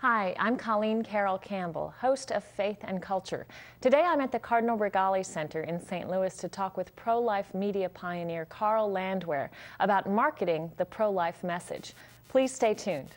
Hi, I'm Colleen Carroll Campbell, host of Faith and Culture. Today I'm at the Cardinal Rigali Center in St. Louis to talk with pro-life media pioneer Carl Landwher about marketing the pro-life message. Please stay tuned.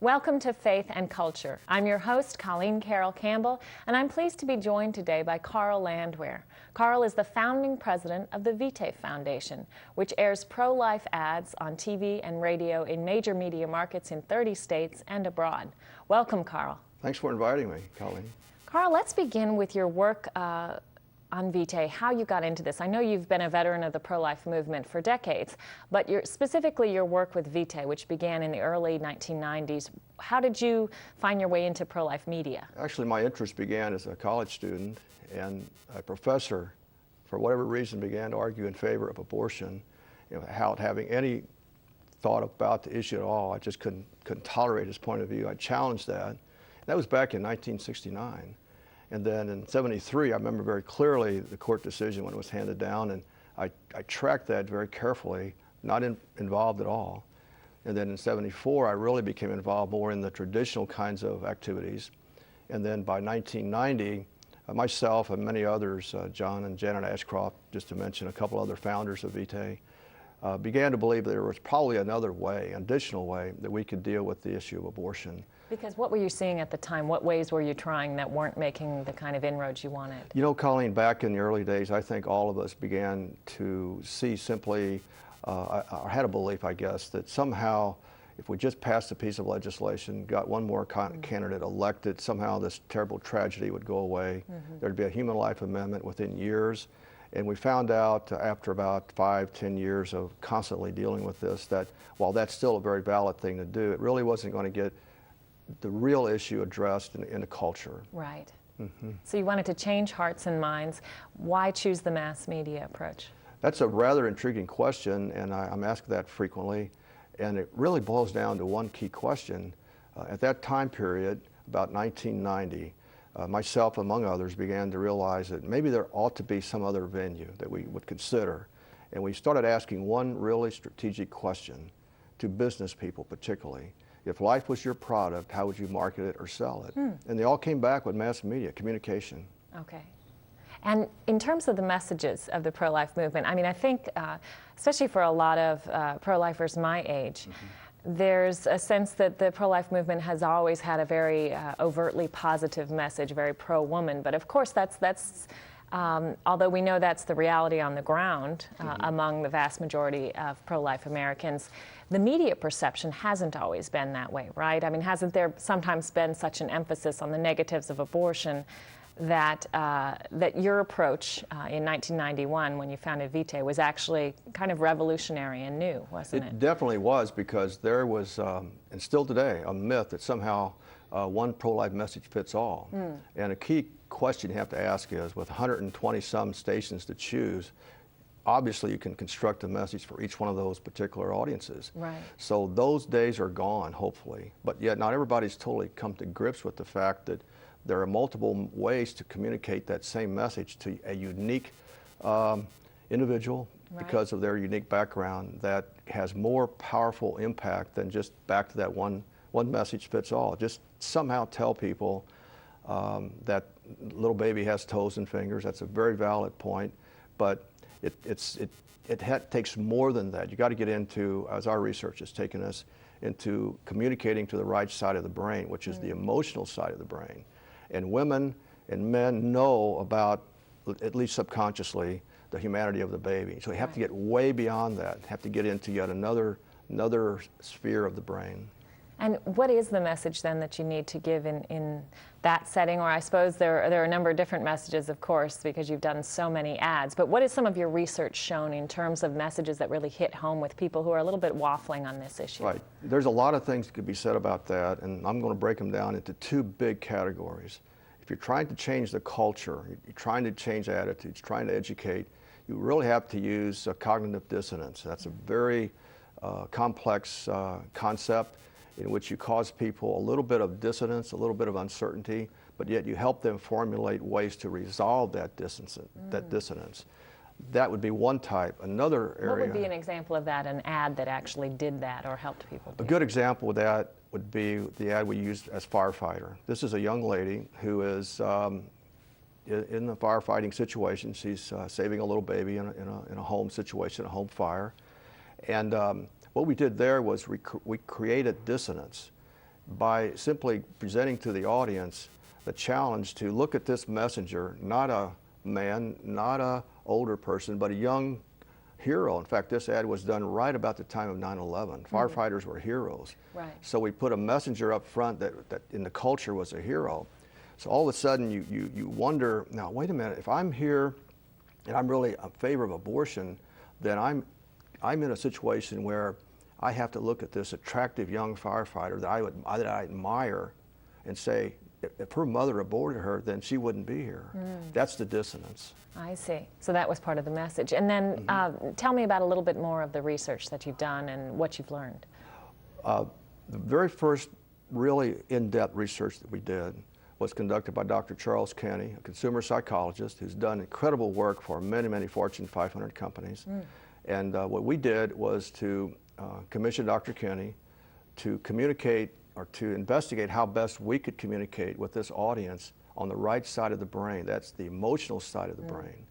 Welcome to Faith and Culture. I'm your host, Colleen Carroll Campbell, and I'm pleased to be joined today by Carl Landwher. Carl is the founding president of the Vitae Foundation, which airs pro-life ads on TV and radio in major media markets in 30 states and abroad. Welcome, Carl. Thanks for inviting me, Colleen. Carl, let's begin with your work on Vitae, how you got into this. I know you've been a veteran of the pro-life movement for decades, but specifically your work with Vitae, which began in the early 1990s. How did you find your way into pro-life media? Actually, my interest began as a college student, and a professor, for whatever reason, began to argue in favor of abortion, without having any thought about the issue at all. I just couldn't tolerate his point of view. I challenged that. That was back in 1969. And then in '73, I remember very clearly the court decision when it was handed down, and I tracked that very carefully, not involved at all. And then in '74, I really became involved more in the traditional kinds of activities. And then by 1990, myself and many others, John and Janet Ashcroft, just to mention a couple other founders of Vitae, began to believe that there was probably another way, an additional way, that we could deal with the issue of abortion. Because what were you seeing at the time? What ways were you trying that weren't making the kind of inroads you wanted? You know, Colleen, back in the early days, I think all of us began to see simply, I had a belief, I guess, that somehow if we just passed a piece of legislation, got one more candidate elected, somehow this terrible tragedy would go away. There'd be a human life amendment within years. And we found out after about 5-10 years of constantly dealing with this that while that's still a very valid thing to do, it really wasn't going to get the real issue addressed in the culture. Right. So you wanted to change hearts and minds. Why choose the mass media approach? That's a rather intriguing question, and I'm asked that frequently. And it really boils down to one key question. At that time period, about 1990, myself, among others, began to realize that maybe there ought to be some other venue that we would consider. And we started asking one really strategic question to business people particularly. If life was your product, how would you market it or sell it? And they all came back with mass media, communication. Okay. And in terms of the messages of the pro-life movement, I mean, I think, especially for a lot of pro-lifers my age, there's a sense that the pro-life movement has always had a very overtly positive message, very pro-woman. But of course, although we know that's the reality on the ground among the vast majority of pro-life Americans, the media perception hasn't always been that way, right? I mean, hasn't there sometimes been such an emphasis on the negatives of abortion that your approach in 1991, when you founded Vitae, was actually kind of revolutionary and new, wasn't it? It definitely was, because there was, and still today, a myth that somehow one pro-life message fits all. And a key question you have to ask is, with 120 some stations to choose, obviously you can construct a message for each one of those particular audiences. Right. So those days are gone, hopefully. But yet not everybody's totally come to grips with the fact that there are multiple ways to communicate that same message to a unique individual, because of their unique background, that has more powerful impact than just back to that one message fits all. Just somehow tell people that little baby has toes and fingers. That's a very valid point, but it takes more than that. You got to get into, as our research has taken us, into communicating to the right side of the brain, which is the emotional side of the brain. And women and men know about, at least subconsciously, the humanity of the baby. So you have to get way beyond that, have to get into yet another sphere of the brain. And what is the message then that you need to give in that setting? Or I suppose there are a number of different messages, of course, because you've done so many ads. But what has some of your research shown in terms of messages that really hit home with people who are a little bit waffling on this issue? Right. There's a lot of things that could be said about that, and I'm going to break them down into two big categories. If you're trying to change the culture, you're trying to change attitudes, trying to educate, you really have to use cognitive dissonance. That's a very complex concept in which you cause people a little bit of dissonance, a little bit of uncertainty, but yet you help them formulate ways to resolve that dissonance. That would be one type. Another area. What would be an example of that, an ad that actually did that or helped people do A good example of that would be the ad we used as firefighter. This is a young lady who is in a firefighting situation. She's saving a little baby in a home situation, a home fire. And what we did there was we created dissonance by simply presenting to the audience the challenge to look at this messenger, not a man, not a older person, but a young hero. In fact, this ad was done right about the time of 9/11. Firefighters were heroes. Right. So we put a messenger up front that in the culture was a hero. So all of a sudden you wonder, now wait a minute, if I'm here and I'm really in favor of abortion, then I'm in a situation where I have to look at this attractive young firefighter that I admire and say, if her mother aborted her, then she wouldn't be here. That's the dissonance. I see. So that was part of the message. And then tell me about a little bit more of the research that you've done and what you've learned. The very first really in-depth research that we did was conducted by Dr. Charles Kenny, a consumer psychologist who's done incredible work for many, many Fortune 500 companies. And what we did was to commission Dr. Kenny to communicate or to investigate how best we could communicate with this audience on the right side of the brain. That's the emotional side of the brain.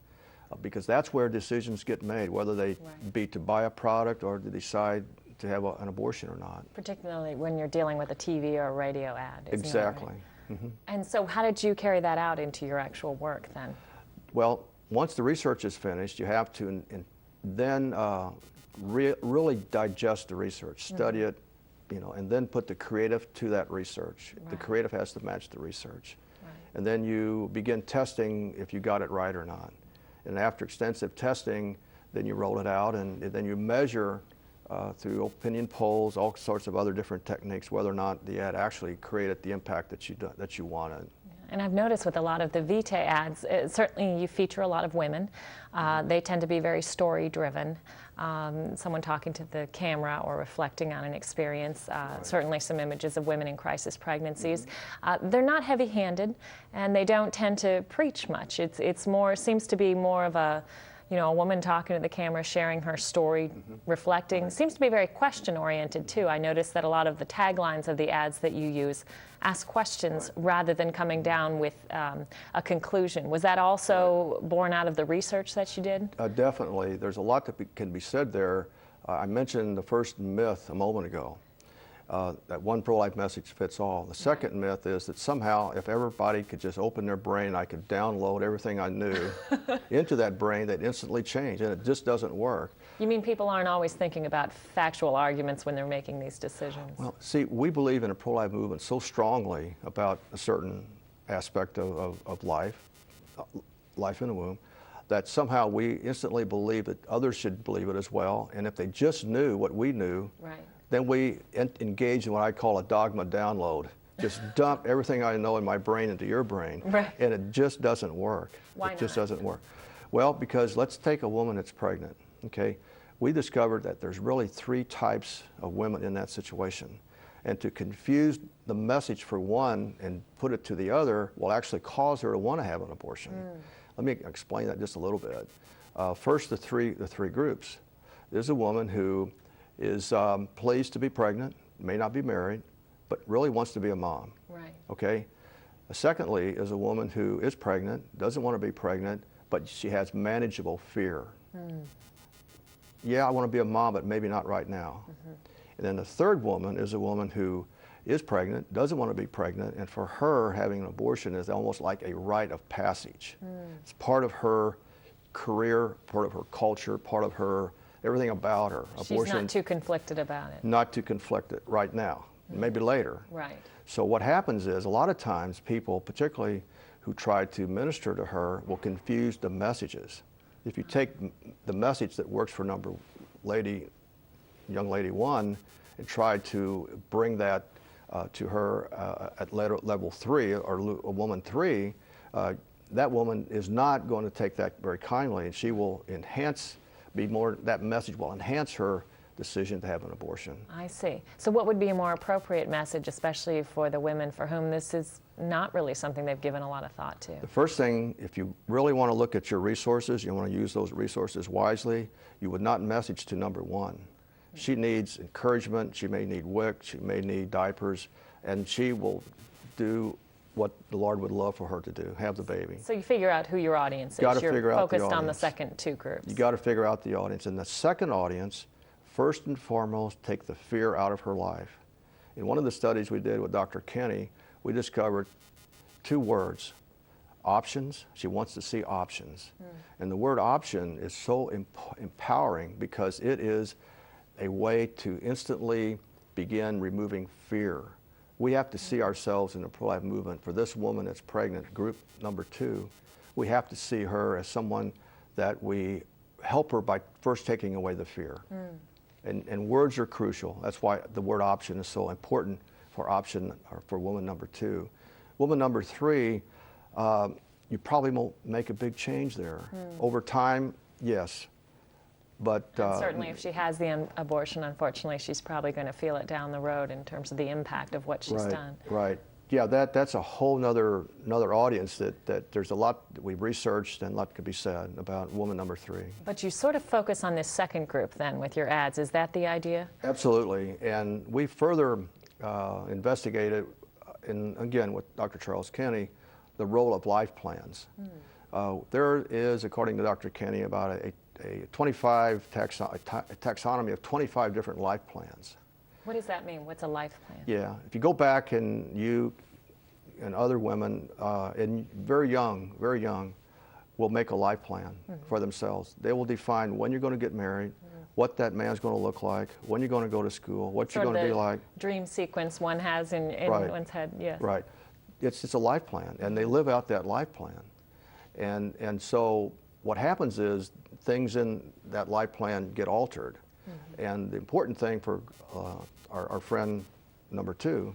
Because that's where decisions get made, whether they be to buy a product or to decide to have an abortion or not. Particularly when you're dealing with a TV or a radio ad. Isn't Exactly. that right? And so how did you carry that out into your actual work then? Well, once the research is finished, you have to then really digest the research, study it, and then put the creative to that research. The creative has to match the research. And then you begin testing if you got it right or not. And after extensive testing, then you roll it out, and then you measure through opinion polls, all sorts of other different techniques, whether or not the ad actually created the impact that you wanted. And I've noticed with a lot of the Vitae ads, certainly you feature a lot of women. They tend to be very story-driven. Someone talking to the camera or reflecting on an experience. Certainly some images of women in crisis pregnancies. They're not heavy-handed, and they don't tend to preach much. It's more, seems to be more of a woman talking to the camera, sharing her story, reflecting. Seems to be very question-oriented, too. I noticed that a lot of the taglines of the ads that you use ask questions rather than coming down with a conclusion. Was that also born out of the research that you did? Definitely. There's a lot that can be said there. I mentioned the first myth a moment ago, that one pro-life message fits all. The second myth is that somehow if everybody could just open their brain, I could download everything I knew into that brain, they'd instantly change, and it just doesn't work. You mean people aren't always thinking about factual arguments when they're making these decisions? Well, see, we believe in a pro-life movement so strongly about a certain aspect of life in the womb, that somehow we instantly believe that others should believe it as well, and if they just knew what we knew, then we engage in what I call a dogma download. Just dump everything I know in my brain into your brain, and it just doesn't work. Why it just not? doesn't work. Well, because let's take a woman that's pregnant, okay? We discovered that there's really 3 types of women in that situation. And to confuse the message for one and put it to the other will actually cause her to want to have an abortion. Let me explain that just a little bit. First, the three groups. There's a woman who is pleased to be pregnant, may not be married, but really wants to be a mom. Okay? Secondly is a woman who is pregnant, doesn't want to be pregnant, but she has manageable fear. Yeah, I want to be a mom, but maybe not right now. And then the third woman is a woman who is pregnant, doesn't want to be pregnant, and for her, having an abortion is almost like a rite of passage. It's part of her career, part of her culture, part of her, everything about her. She's not too conflicted about it. Not too conflicted right now. maybe later. Right. So what happens is a lot of times people, particularly who try to minister to her, will confuse the messages. If you take the message that works for young lady 1 and try to bring that to her at level 3 or a woman 3, that woman is not going to take that very kindly, and she will that message will enhance her decision to have an abortion. I see. So what would be a more appropriate message, especially for the women for whom this is not really something they've given a lot of thought to? The first thing, if you really want to look at your resources, you want to use those resources wisely, you would not message to number 1. She needs encouragement, she may need WIC, she may need diapers, and she will do what the Lord would love for her to do, have the baby. So you figure out who your audience is. You're focused on the second 2 groups. You got to figure out the audience. And the second audience, first and foremost, take the fear out of her life. In one of the studies we did with Dr. Kenny, we discovered 2 words, options. She wants to see options. And the word option is so empowering because it is a way to instantly begin removing fear. We have to see ourselves in the pro-life movement. For this woman that's pregnant, group number 2, we have to see her as someone that we help her by first taking away the fear. And words are crucial. That's why the word option is so important for woman number 2. Woman number 3, you probably won't make a big change there. Over time, yes. But certainly if she has the abortion, unfortunately, she's probably going to feel it down the road in terms of the impact of what she's done. Right. Yeah, that's a whole nother audience that there's a lot that we've researched and a lot could be said about woman number 3. But you sort of focus on this second group then with your ads. Is that the idea? Absolutely. And we further investigated, again with Dr. Charles Kenny, the role of life plans. There is, according to Dr. Kenny, about a taxonomy of 25 different life plans. What does that mean? What's a life plan? Yeah, if you go back and you and other women, and very young, will make a life plan for themselves. They will define when you're going to get married, what that man's going to look like, when you're going to go to school, what you're going to be like. Dream sequence one has in one's head, yes. Right. It's a life plan, and they live out that life plan. And so what happens is things in that life plan get altered. And the important thing for our friend number 2,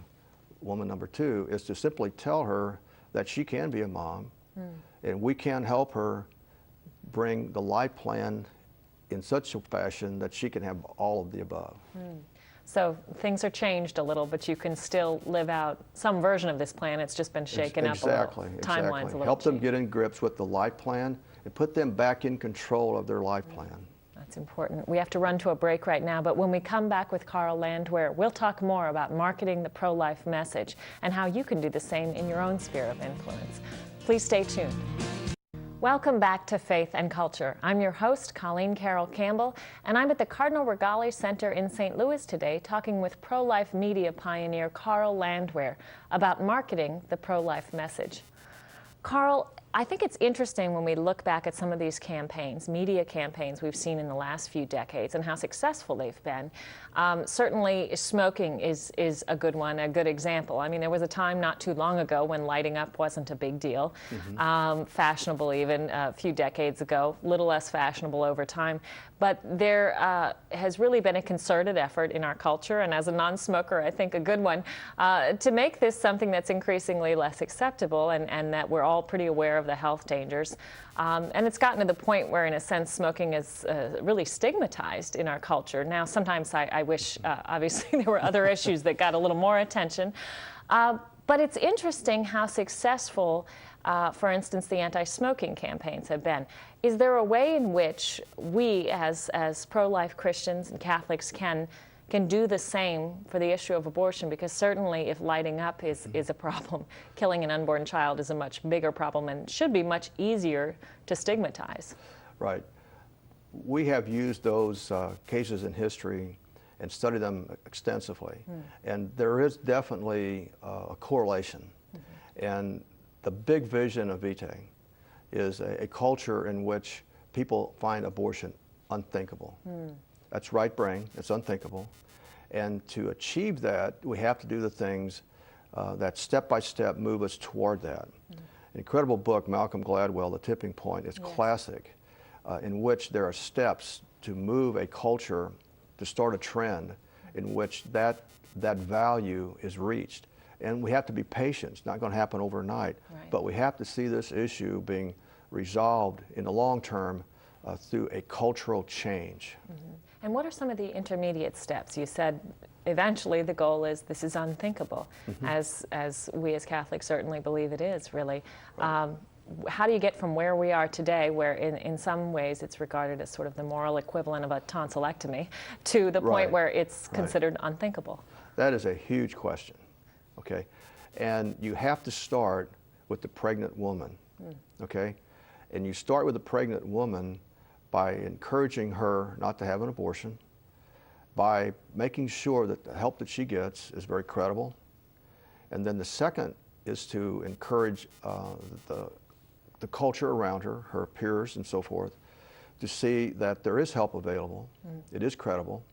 woman number 2, is to simply tell her that she can be a mom, and we can help her bring the life plan in such a fashion that she can have all of the above. So things are changed a little, but you can still live out some version of this plan. It's just been shaken up a little. Timelines a little. Help them get in grips with the life plan and put them back in control of their life plan. That's important. We have to run to a break right now, but when we come back with Carl Landwehr, we'll talk more about marketing the pro-life message and how you can do the same in your own sphere of influence. Please stay tuned. Welcome back to Faith and Culture. I'm your host, Colleen Carroll Campbell, and I'm at the Cardinal Regali Center in St. Louis today talking with pro-life media pioneer Carl Landwehr about marketing the pro-life message. Carl, I think it's interesting when we look back at some of these campaigns, media campaigns we've seen in the last few decades and how successful they've been. Certainly smoking is a good one, a good example. I mean, there was a time not too long ago when lighting up wasn't a big deal, fashionable even a few decades ago, little less fashionable over time. But there has really been a concerted effort in our culture, and as a non-smoker, I think a good one, to make this something that's increasingly less acceptable and that we're all pretty aware of the health dangers. And it's gotten to the point where, in a sense, smoking is really stigmatized in our culture. Now, sometimes I wish, obviously, there were other issues that got a little more attention. But it's interesting how successful, for instance, the anti-smoking campaigns have been. Is there a way in which we, as pro-life Christians and Catholics, can do the same for the issue of abortion? Because certainly if lighting up is a problem, killing an unborn child is a much bigger problem and should be much easier to stigmatize. Right. We have used those cases in history and studied them extensively. And there is definitely a correlation. And the big vision of Vitae is a culture in which people find abortion unthinkable. That's right brain, it's unthinkable. And to achieve that, we have to do the things that step by step move us toward that. An incredible book, Malcolm Gladwell, The Tipping Point, is classic, in which there are steps to move a culture, to start a trend in which that value is reached. And we have to be patient. It's not going to happen overnight, but we have to see this issue being resolved in the long term through a cultural change. And what are some of the intermediate steps? You said eventually the goal is this is unthinkable, as we as Catholics certainly believe it is, really. How do you get from where we are today, where in some ways it's regarded as sort of the moral equivalent of a tonsillectomy, to the point where it's considered unthinkable? That is a huge question, okay? And you have to start with the pregnant woman, okay? And you start with the pregnant woman by encouraging her not to have an abortion, by making sure that the help that she gets is very credible. And then the second is to encourage the culture around her, her peers and so forth, to see that there is help available, it is credible,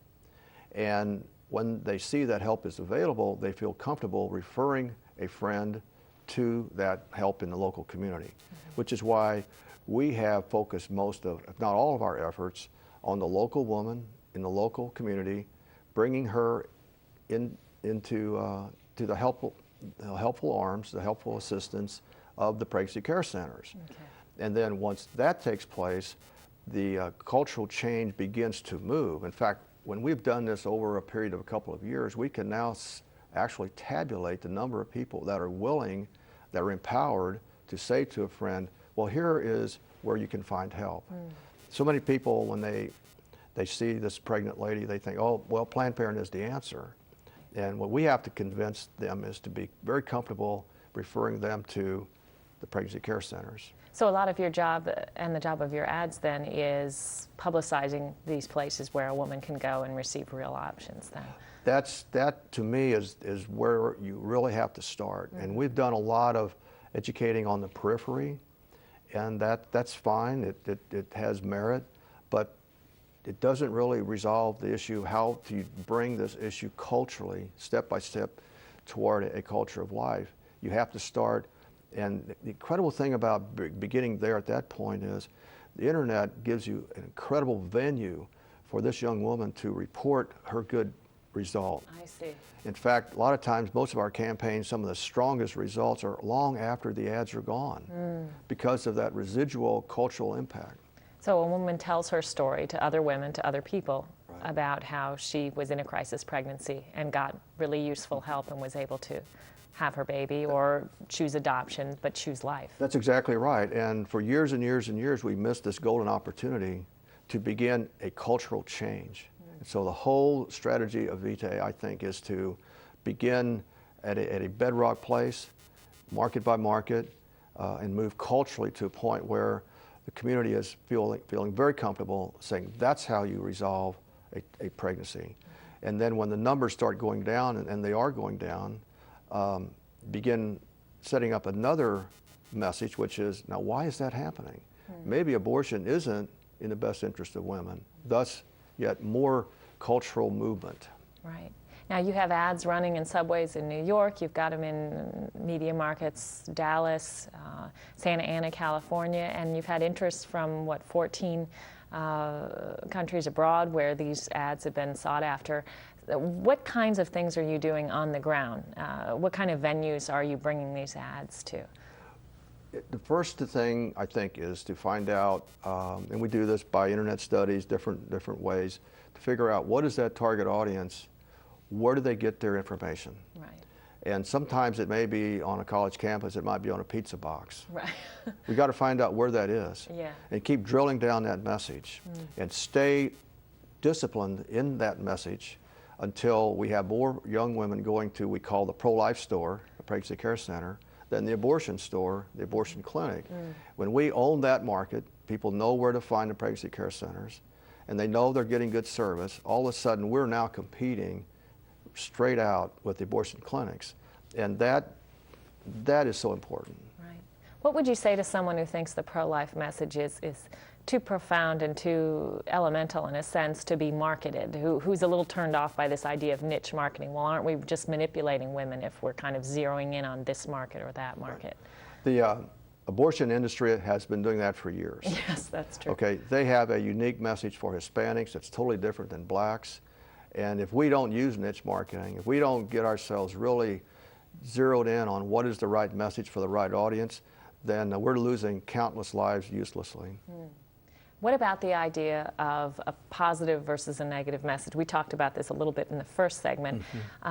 and when they see that help is available, they feel comfortable referring a friend to that help in the local community, which is why we have focused most of, if not all of our efforts, on the local woman in the local community, bringing her into the helpful arms, the helpful assistance of the pregnancy care centers. And then once that takes place, the cultural change begins to move. In fact, when we've done this over a period of a couple of years, we can now actually tabulate the number of people that are willing, that are empowered to say to a friend, well, here is where you can find help. So many people, when they see this pregnant lady, they think, oh, well, Planned Parenthood is the answer. And what we have to convince them is to be very comfortable referring them to the pregnancy care centers. So a lot of your job and the job of your ads then is publicizing these places where a woman can go and receive real options then. That to me is where you really have to start. And we've done a lot of educating on the periphery, and that's fine, it has merit, but it doesn't really resolve the issue how to bring this issue culturally, step by step, toward a culture of life. You have to start, and the incredible thing about beginning there at that point is the internet gives you an incredible venue for this young woman to report her good result. I see. In fact, a lot of times, most of our campaigns, some of the strongest results are long after the ads are gone because of that residual cultural impact. So a woman tells her story to other women, to other people, about how she was in a crisis pregnancy and got really useful help and was able to have her baby or choose adoption, but choose life. That's exactly right. And for years and years and years, we missed this golden opportunity to begin a cultural change. And so the whole strategy of Vitae, I think, is to begin at a bedrock place, market by market, and move culturally to a point where the community is feeling very comfortable saying that's how you resolve a pregnancy. And then when the numbers start going down, and they are going down, begin setting up another message, which is, now why is that happening? Maybe abortion isn't in the best interest of women, thus yet more cultural movement. Right. Now you have ads running in subways in New York, you've got them in media markets, Dallas, Santa Ana, California, and you've had interest from, 14 countries abroad where these ads have been sought after. What kinds of things are you doing on the ground? What kind of venues are you bringing these ads to? The first thing, I think, is to find out, and we do this by internet studies, different ways, to figure out what is that target audience, where do they get their information? Right. And sometimes it may be on a college campus, it might be on a pizza box. Right. We got to find out where that is. Yeah. And keep drilling down that message and stay disciplined in that message until we have more young women going to, we call the pro-life store, the pregnancy care center, than the abortion store, the abortion clinic. When we own that market, people know where to find the pregnancy care centers, and they know they're getting good service. All of a sudden, we're now competing straight out with the abortion clinics, and that is so important. Right. What would you say to someone who thinks the pro-life message is too profound and too elemental in a sense to be marketed, who's a little turned off by this idea of niche marketing. Well, aren't we just manipulating women if we're kind of zeroing in on this market or that market? The abortion industry has been doing that for years. Yes, that's true. Okay, they have a unique message for Hispanics that's totally different than blacks. And if we don't use niche marketing, if we don't get ourselves really zeroed in on what is the right message for the right audience, then we're losing countless lives uselessly. What about the idea of a positive versus a negative message? We talked about this a little bit in the first segment.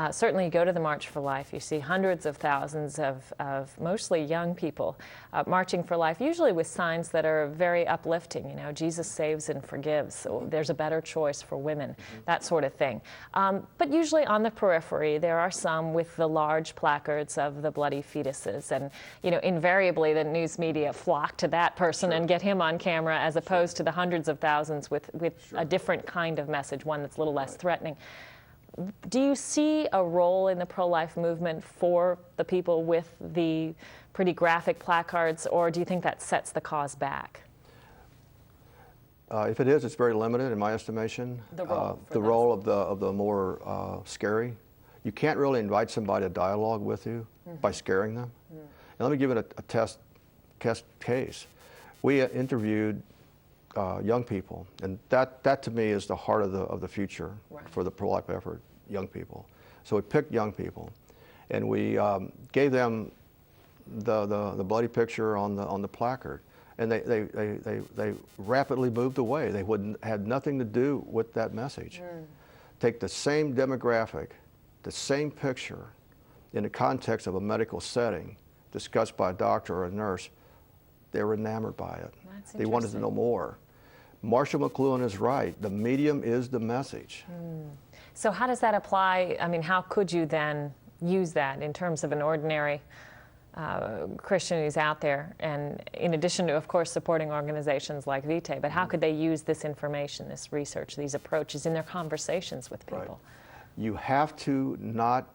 Certainly you go to the March for Life, you see hundreds of thousands of mostly young people marching for life, usually with signs that are very uplifting. You know, Jesus saves and forgives, so there's a better choice for women, that sort of thing. But usually on the periphery, there are some with the large placards of the bloody fetuses. And, you know, invariably the news media flock to that person and get him on camera as opposed to the hundreds of thousands with a different kind of message, one that's a little less threatening. Do you see a role in the pro-life movement for the people with the pretty graphic placards, or do you think that sets the cause back? If it is, it's very limited in my estimation. The role of the more scary. You can't really invite somebody to dialogue with you by scaring them. And let me give it a test case. We interviewed young people, and that to me is the heart of the future for the pro-life effort, young people. So we picked young people, and we gave them the bloody picture on the placard, and they rapidly moved away. They had nothing to do with that message. Take the same demographic, the same picture, in the context of a medical setting, discussed by a doctor or a nurse, they were enamored by it. They wanted to know more. Marshall McLuhan is right. The medium is the message. So how does that apply? I mean, how could you then use that in terms of an ordinary Christian who's out there, and in addition to, of course, supporting organizations like Vitae, but how could they use this information, this research, these approaches in their conversations with people? Right. You have to not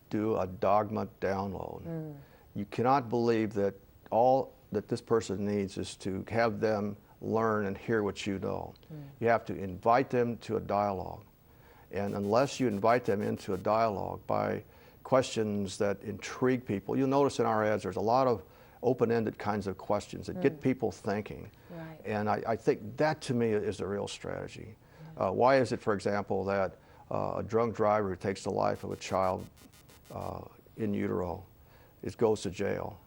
do a dogma download. You cannot believe that all that this person needs is to have them learn and hear what you know. You have to invite them to a dialogue. And unless you invite them into a dialogue by questions that intrigue people, you'll notice in our ads there's a lot of open-ended kinds of questions that get people thinking. Right. And I think that to me is the real strategy. Why is it, for example, that a drunk driver who takes the life of a child in utero goes to jail?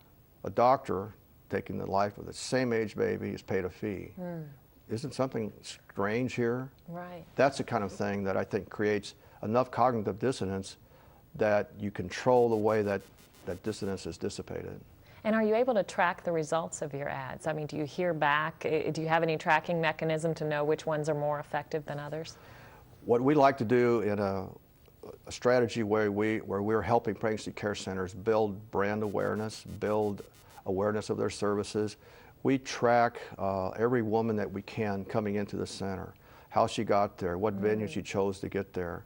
A doctor taking the life of the same age baby is paid a fee. Isn't something strange here? Right. That's the kind of thing that I think creates enough cognitive dissonance that you control the way that dissonance is dissipated. And are you able to track the results of your ads? I mean, do you hear back? Do you have any tracking mechanism to know which ones are more effective than others? What we like to do in a strategy where we're helping pregnancy care centers build brand awareness, build awareness of their services. We track every woman that we can coming into the center, how she got there, what venue she chose to get there.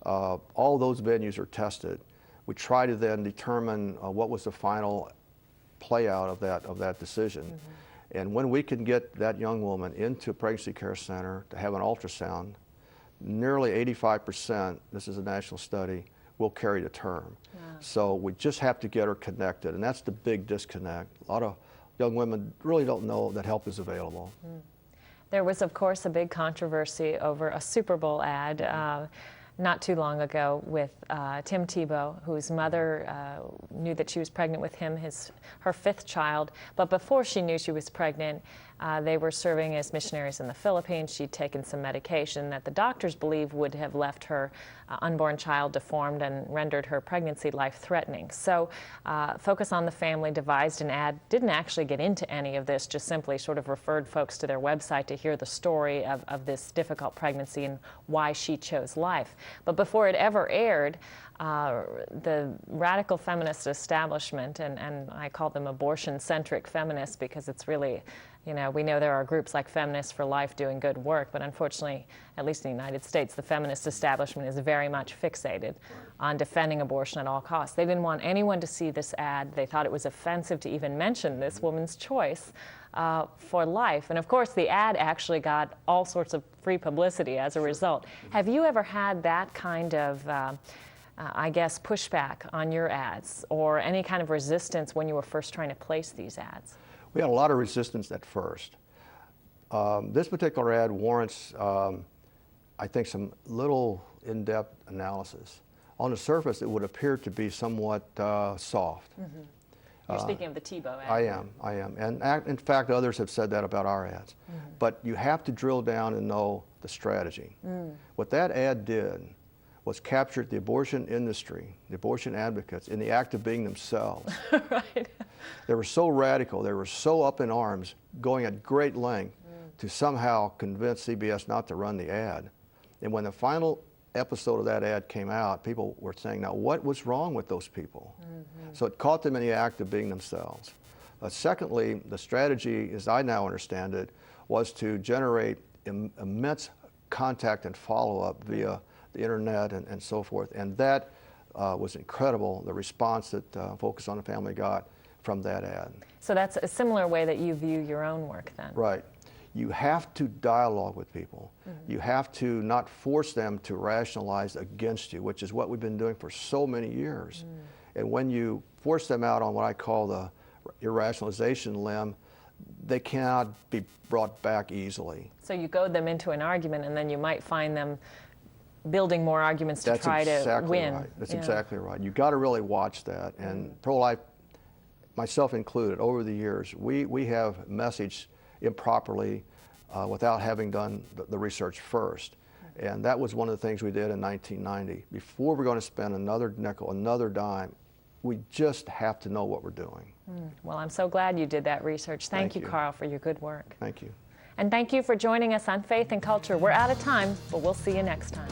All those venues are tested. We try to then determine what was the final play out of that decision. And when we can get that young woman into a pregnancy care center to have an ultrasound, nearly 85%, this is a national study, will carry to term. So we just have to get her connected, and that's the big disconnect. A lot of young women really don't know that help is available. There was, of course, a big controversy over a Super Bowl ad not too long ago with Tim Tebow, whose mother knew that she was pregnant with him, her fifth child. But before she knew she was pregnant, they were serving as missionaries in the Philippines. She'd taken some medication that the doctors believe would have left her unborn child deformed and rendered her pregnancy life-threatening. So Focus on the Family devised an ad, didn't actually get into any of this, just simply sort of referred folks to their website to hear the story of this difficult pregnancy and why she chose life. But before it ever aired, the radical feminist establishment, and I call them abortion-centric feminists because it's really You know, we know there are groups like Feminists for Life doing good work, but unfortunately, at least in the United States, the feminist establishment is very much fixated on defending abortion at all costs. They didn't want anyone to see this ad. They thought it was offensive to even mention this woman's choice for life. And of course, the ad actually got all sorts of free publicity as a result. Have you ever had that kind of, I guess, pushback on your ads, or any kind of resistance when you were first trying to place these ads? We had a lot of resistance at first. This particular ad warrants, I think, some little in-depth analysis. On the surface, it would appear to be somewhat soft. Mm-hmm. You're speaking of the Tebow ad. I am. And in fact, others have said that about our ads. Mm-hmm. But you have to drill down and know the strategy. Mm. What that ad did was captured the abortion industry, the abortion advocates, in the act of being themselves. Right. They were so radical, they were so up in arms, going at great length to somehow convince CBS not to run the ad. And when the final episode of that ad came out, people were saying, now what was wrong with those people? Mm-hmm. So it caught them in the act of being themselves. Secondly, the strategy, as I now understand it, was to generate immense contact and follow-up via the internet and so forth. And that was incredible, the response that Focus on the Family got from that ad. So that's a similar way that you view your own work then? Right. You have to dialogue with people. Mm-hmm. You have to not force them to rationalize against you, which is what we've been doing for so many years. Mm. And when you force them out on what I call the irrationalization limb, they cannot be brought back easily. So you goad them into an argument, and then you might find them building more arguments to try to win. Right. That's exactly right. You've got to really watch that. And pro-life, myself included, over the years, we have messaged improperly without having done the research first. And that was one of the things we did in 1990. Before we're going to spend another nickel, another dime, we just have to know what we're doing. Well, I'm so glad you did that research. Thank you, Carl, for your good work. Thank you. And thank you for joining us on Faith and Culture. We're out of time, but we'll see you next time.